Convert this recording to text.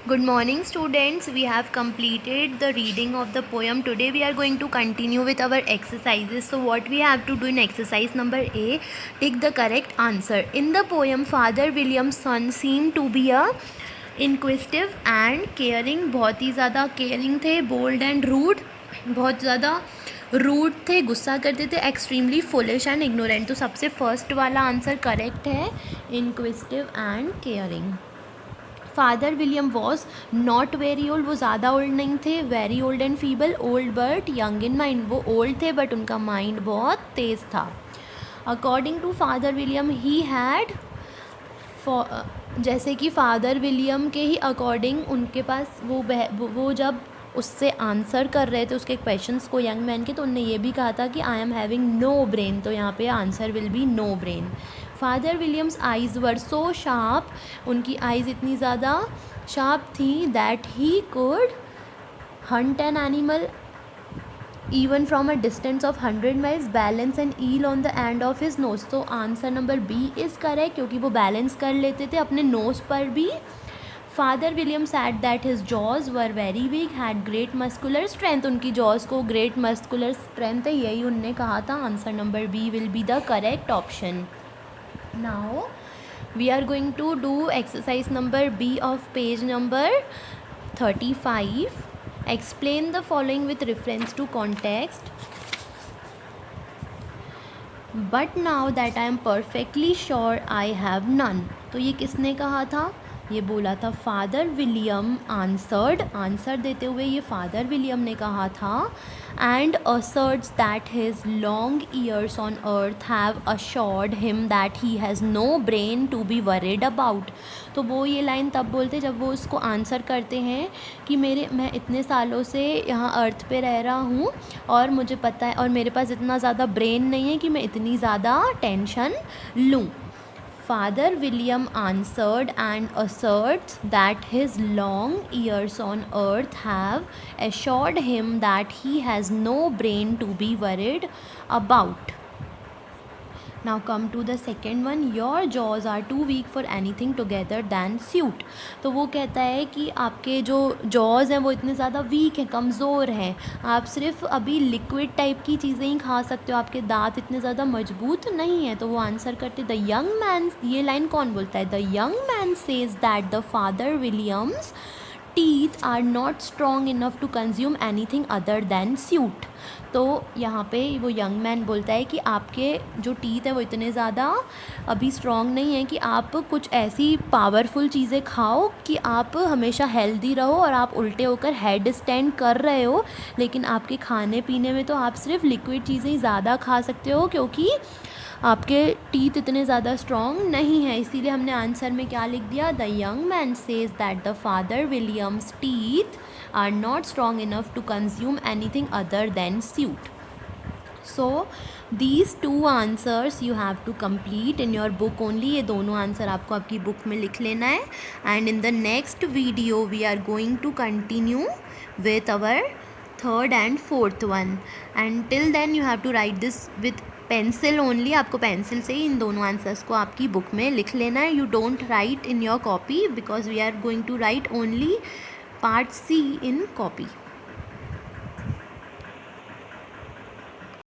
Good morning students, we have completed the reading of the poem. Today we are going to continue with our exercises. So what we have to do in exercise number A, take the correct answer. In the poem, Father William's son seemed to be a inquisitive and caring, बहुत ही ज़्यादा caring थे, bold and rude, बहुत ज़्यादा rude थे, गुस्सा करते थे, extremely foolish and ignorant. तो सबसे फर्स्ट वाला आंसर करेक्ट है, inquisitive and caring. Father William was not very old, वो ज़्यादा ओल्ड नहीं थे. Very old and feeble, old but young in mind, वो ओल्ड थे बट उनका माइंड बहुत तेज़ था. According to father William he had, जैसे कि फादर विलियम के ही अकॉर्डिंग उनके पास वो जब उससे आंसर कर रहे थे उसके क्वेश्चंस को यंग मैन के, तो उनने ये भी कहा था कि I am having no brain. तो यहाँ पे answer will be no brain. Father Williams eyes were so sharp, उनकी आइज़ इतनी ज़्यादा शार्प थी that he could hunt an animal even from a distance of 100 miles, balance an eel on the end of his nose. तो answer number B is correct, क्योंकि वो balance कर लेते थे अपने नोज़ पर भी. Father William said that his jaws were very weak, had great muscular strength. उनकी jaws को great muscular strength है, यही उनने कहा था. Answer number B will be the correct option. Now we are going to do exercise number B of page number 35. Explain the following with reference to context. But now that I am perfectly sure I have none. तो ये किसने कहा था? ये बोला था father William. Answer देते हुए ये फादर विलियम ने कहा था. And asserts that his long years on earth have assured him that he has no brain to be worried about. तो वो ये लाइन तब बोलते जब वो उसको आंसर करते हैं कि मैं इतने सालों से यहाँ अर्थ पे रह रहा हूँ और मुझे पता है और मेरे पास इतना ज़्यादा ब्रेन नहीं है कि मैं इतनी ज़्यादा टेंशन लूँ. Father William answered and asserts that his long years on earth have assured him that he has no brain to be worried about. Now come to the second one. Your jaws are too weak for anything together than suit. तो वो कहता है कि आपके जो jaws हैं वो इतने ज़्यादा वीक हैं, कमज़ोर हैं. आप सिर्फ अभी लिक्विड टाइप की चीज़ें ही खा सकते हो, आपके दांत इतने ज़्यादा मजबूत नहीं हैं. तो वो आंसर करते द यंग मैन. ये लाइन कौन बोलता है? The young man says that the father Williams teeth are not strong enough to consume anything other than suet. तो यहाँ पे वो यंग मैन बोलता है कि आपके जो टीथ है वो इतने ज़्यादा अभी स्ट्रॉन्ग नहीं है कि आप कुछ ऐसी पावरफुल चीज़ें खाओ कि आप हमेशा हेल्दी रहो और आप उल्टे होकर हेड स्टैंड कर रहे हो. लेकिन आपके खाने पीने में तो आप सिर्फ लिक्विड चीज़ें ही ज़्यादा खा सकते हो क्योंकि आपके टीथ इतने ज़्यादा स्ट्रॉन्ग नहीं है. इसीलिए हमने आंसर में क्या लिख दिया? The young man says that the father Williams teeth are not strong enough to consume anything other than suit. So these two answers you have to complete in your book only. ये दोनों answer आपको आपकी book में लिख लेना है. And in the next video we are going to continue with our third and fourth one. And till then you have to write this with pencil only. आपको pencil से ही इन दोनों आंसर्स को आपकी बुक में लिख लेना है. You don't write in your copy because we are going to write only part C in copy.